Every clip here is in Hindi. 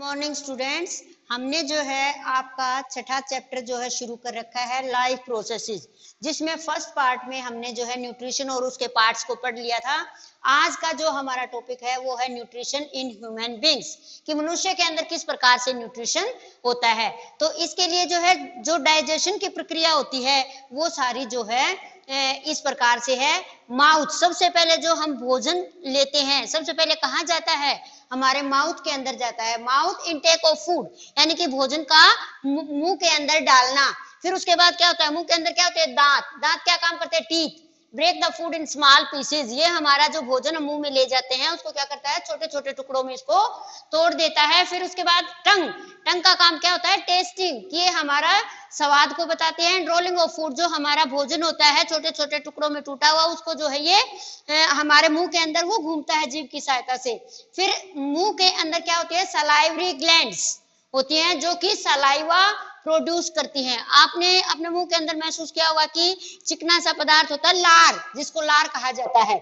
Morning students. हमने जो है आपका छठा चैप्टर जो है शुरू कर रखा है लाइफ प्रोसेसेस, जिसमें फर्स्ट पार्ट में हमने जो है न्यूट्रिशन और उसके पार्ट्स को पढ़ लिया था। आज का जो हमारा टॉपिक है वो है न्यूट्रिशन इन ह्यूमन बींग्स, कि मनुष्य के अंदर किस प्रकार से न्यूट्रिशन होता है। तो इसके लिए जो है जो डाइजेशन की प्रक्रिया होती है वो सारी जो है इस प्रकार से है। माउथ, सबसे पहले जो हम भोजन लेते हैं सबसे पहले कहाँ जाता है? हमारे माउथ के अंदर जाता है। माउथ इनटेक ऑफ फूड, यानी कि भोजन का मुंह के अंदर डालना। फिर उसके बाद क्या होता है? मुंह के अंदर क्या होते हैं? दांत। दांत क्या काम करते हैं? Teeth. Break the food in small pieces, ये हमारा जो भोजन हम मुंह में ले जाते हैं उसको क्या करता है? छोटे छोटे टुकड़ों में इसको तोड़ देता है। फिर उसके बाद टंग, टंग का काम क्या होता है? टेस्टिंग, ये हमारा स्वाद को बताते हैं। रोलिंग ऑफ फूड, जो हमारा भोजन होता है छोटे छोटे टुकड़ों में टूटा हुआ, उसको जो है ये हमारे मुंह के अंदर वो घूमता है जीभ की सहायता से। फिर मुंह के अंदर क्या होती है? सलाइवरी ग्लैंड्स होती हैं जो कि सलाइवा प्रोड्यूस करती हैं। आपने अपने मुंह के अंदर महसूस किया होगा कि चिकना सा पदार्थ होता है लार, जिसको लार कहा जाता है।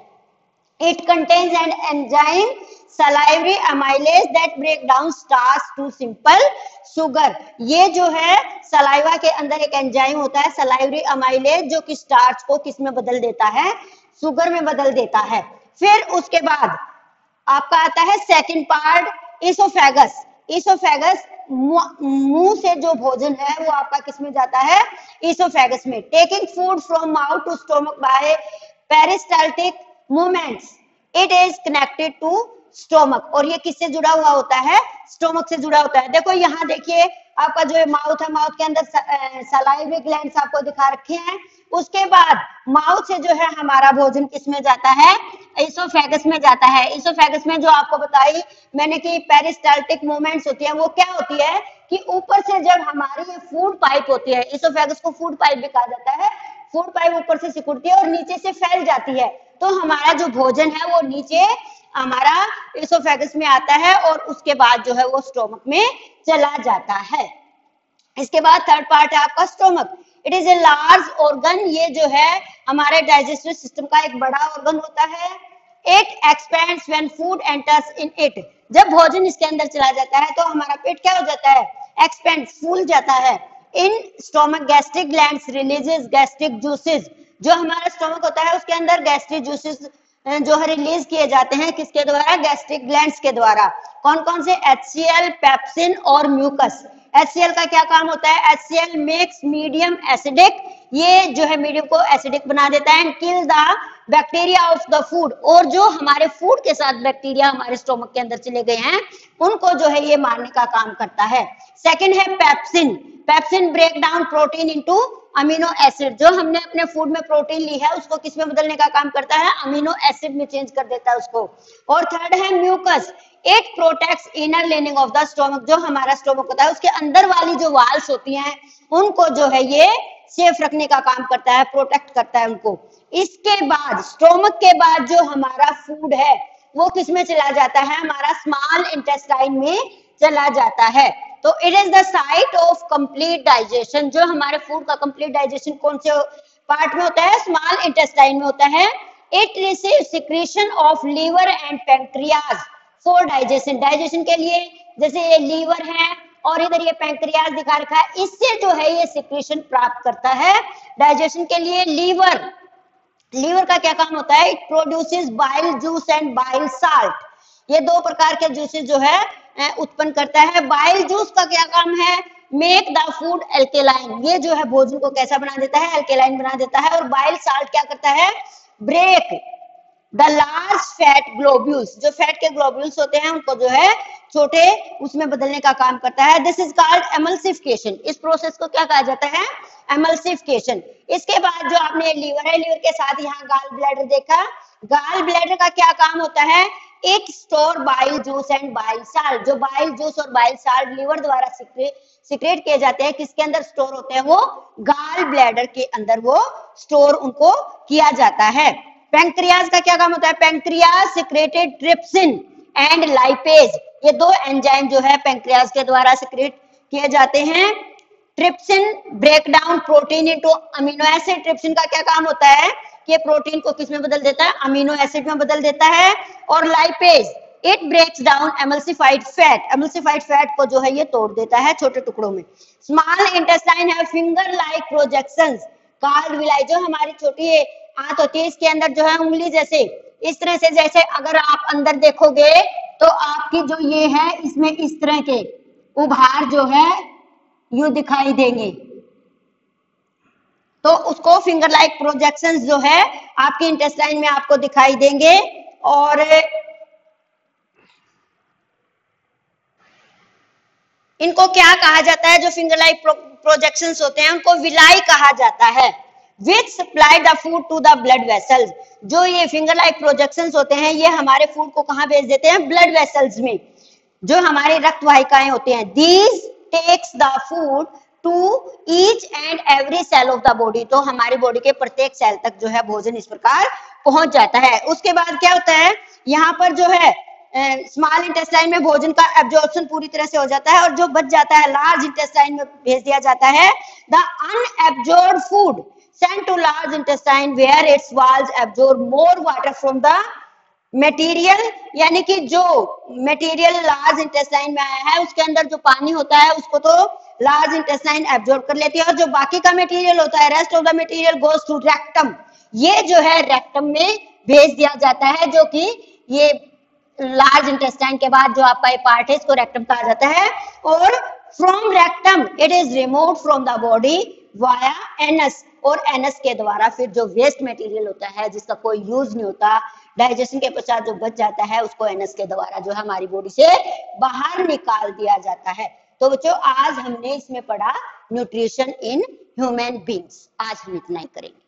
It contains an enzyme salivary amylase that break down starch to simple sugar। ये जो है सलाइवा के अंदर एक एंजाइम होता है salivary amylase, जो कि स्टार्च को किस में बदल देता है? शुगर में बदल देता है। फिर उसके बाद आपका आता है सेकंड पार्ट, इसोफेगस। इसोफेगस, मुंह से जो भोजन है वो आपका किस में जाता है? इसोफेगस में। Taking food from mouth to stomach by peristaltic movements, it is connected to stomach. और ये किससे जुड़ा हुआ होता है? स्टोमक से जुड़ा होता है। देखो यहाँ देखिए आपका जो माउथ है, माउथ के अंदर सलाइवरी ग्लैंड्स आपको दिखा रखे हैं। उसके बाद माउथ से जो है हमारा भोजन किस में जाता है? इसोफेगस में जाता है। इसोफेगस में जो आपको बताई मैंने कि पेरिस्टाल्टिक मूवमेंट्स होती है, वो क्या होती है कि ऊपर से जब हमारी ये फूड पाइप होती है, इसोफेगस को फूड पाइप भी कहा जाता है, फूड पाइप ऊपर से सिकुड़ती है और नीचे से फैल जाती है, तो हमारा जो भोजन है वो नीचे हमारा इसोफेगस में आता है और उसके बाद जो है वो स्टोमक में चला जाता है। इसके बाद थर्ड पार्ट है आपका stomach. It is a large organ, ये जो है हमारे डाइजेस्टिव सिस्टम का एक बड़ा ऑर्गन होता है। It expends when food enters in it, जब भोजन इसके अंदर चला जाता है तो हमारा पेट क्या हो जाता है? एक्सपेंड, फूल जाता है। In stomach gastric glands releases gastric juices, जो हमारा स्टोमक होता है उसके अंदर गैस्ट्रिक जूसेस जो है रिलीज किए जाते हैं, किसके द्वारा? गैस्ट्रिक ग्लैंड्स के द्वारा। कौन कौन से? HCl, पेप्सिन और म्यूकस। HCl का क्या काम होता है? HCl मेक्स मीडियम एसिडिक, ये जो है मीडियम को एसिडिक बना देता है। And kill the bacteria of the food, और जो हमारे फूड के साथ बैक्टीरिया हमारे स्टोमक के अंदर चले गए हैं उनको जो है ये मारने का काम करता है। सेकंड है pepsin. Pepsin break down protein into amino acid, जो हमने अपने फूड में प्रोटीन ली है उसको किस में बदलने का काम करता है? अमीनो एसिड में चेंज कर देता है उसको। और थर्ड है mucus. It protects inner lining of the stomach, जो हमारा स्टोमक होता है उसके अंदर वाली जो वाल्स होती हैं उनको जो है ये सेफ रखने का काम करता है, प्रोटेक्ट करता है उनको। इसके बाद स्टोमक के बाद जो हमारा फूड है वो किस में चला जाता है? हमारा स्मॉल इंटेस्टाइन में चला जाता है। तो it is the site of complete digestion, जो हमारे फूड का कंप्लीट डाइजेशन कौन से पार्ट में होता है? स्मॉल इंटेस्टाइन में होता है। It receive secretion of liver and pancreas for digestion, digestion के लिए, जैसे ये लीवर है और इधर ये पैंक्रियाज दिखा रखा है, इससे जो है ये सिक्रीशन प्राप्त करता है डाइजेशन के लिए। लीवर, लीवर का क्या काम होता है? It produces bile juice and bile salt, ये दो प्रकार के जूसेस जो है उत्पन्न करता है। बाइल जूस का क्या काम है? मेक द फूड एल्केलाइन, ये जो है भोजन को कैसा बना देता है? एल्केलाइन बना देता है। और बाइल साल्ट क्या करता है? Break the large fat globules, जो फैट के ग्लोब्यूल्स होते हैं उनको जो है छोटे उसमें बदलने का काम करता है। दिस इज कॉल्ड एमल्सिफिकेशन, इस प्रोसेस को क्या कहा जाता है? एमल्सिफिकेशन। इसके बाद जो आपने लीवर है, लीवर के साथ यहाँ गाल ब्लैडर देखा। गाल ब्लैडर का क्या काम होता है? It store bile juice and bile salt, जो बाइल जूस और बाइल साल्ट लीवर द्वारा सिक्रेट किए जाते हैं, किसके अंदर स्टोर होते हैं? वो गाल ब्लैडर के अंदर वो स्टोर उनको किया जाता है। पैंक्रियाज का क्या काम होता है? Pancreas secreted trypsin and lipase, ये दो एंजाइम जो है पैंक्रियाज के द्वारा सिक्रेट किए जाते हैं। Trypsin break down protein into amino acid, trypsin का क्या काम होता है? कि प्रोटीन को किस में बदल देता है? अमीनो एसिड में बदल देता है। और lipase, it breaks down emulsified fat को जो है ये तोड़ देता है छोटे टुकड़ों में। स्मॉल इंटेस्टाइन है finger like projections card villi, जो हमारी छोटी आंत होती है इसके अंदर जो है उंगली जैसे इस तरह से, जैसे अगर आप अंदर देखोगे तो आपकी जो ये है इसमें इस तरह के उभार जो है यू दिखाई देंगे, तो उसको फिंगर लाइक प्रोजेक्शंस जो है आपके इंटेस्टाइन में आपको दिखाई देंगे। और इनको क्या कहा जाता है, जो फिंगर लाइक प्रोजेक्शंस होते हैं उनको विलाई कहा जाता है, which supply the food to the blood vessels. जो ये फिंगर लाइक प्रोजेक्शंस होते हैं ये हमारे फूड को कहां भेज देते हैं, ब्लड वेसल्स में, जो हमारी रक्त वाहिकाएं होती हैं। These takes the food to each and every cell of the body, तो हमारी बॉडी के प्रत्येक सेल तक जो है भोजन इस प्रकार पहुंच जाता है। उसके बाद क्या होता है, यहाँ पर जो है स्मॉल इंटेस्टाइन में भोजन का एब्जॉर्प्शन पूरी तरह से हो जाता है और जो बच जाता है लार्ज इंटेस्टाइन में भेज दिया जाता है। The unabsorbed food sent to large intestine where its walls absorb more water from the material, यानी कि जो मटेरियल लार्ज इंटेस्टाइन में आया है उसके अंदर जो पानी होता है उसको तो लार्ज इंटेस्टाइन एब्जॉर्ब कर लेती है, और जो बाकी का मटेरियल होता है rest of the material goes to rectum, ये जो है रेक्टम में भेज दिया जाता है, जो कि ये लार्ज इंटेस्टाइन के बाद जो आपका ये पार्ट है इसको रेक्टम कहा जाता है। और from rectum it is remove from the body via anus, और एनस के द्वारा फिर जो वेस्ट मटेरियल होता है जिसका कोई यूज नहीं होता डाइजेशन के पश्चात जो बच जाता है उसको एनस के द्वारा जो है हमारी बॉडी से बाहर निकाल दिया जाता है। तो बच्चों आज हमने इसमें पढ़ा न्यूट्रिशन इन ह्यूमन बींग्स, आज हम इतना ही करेंगे।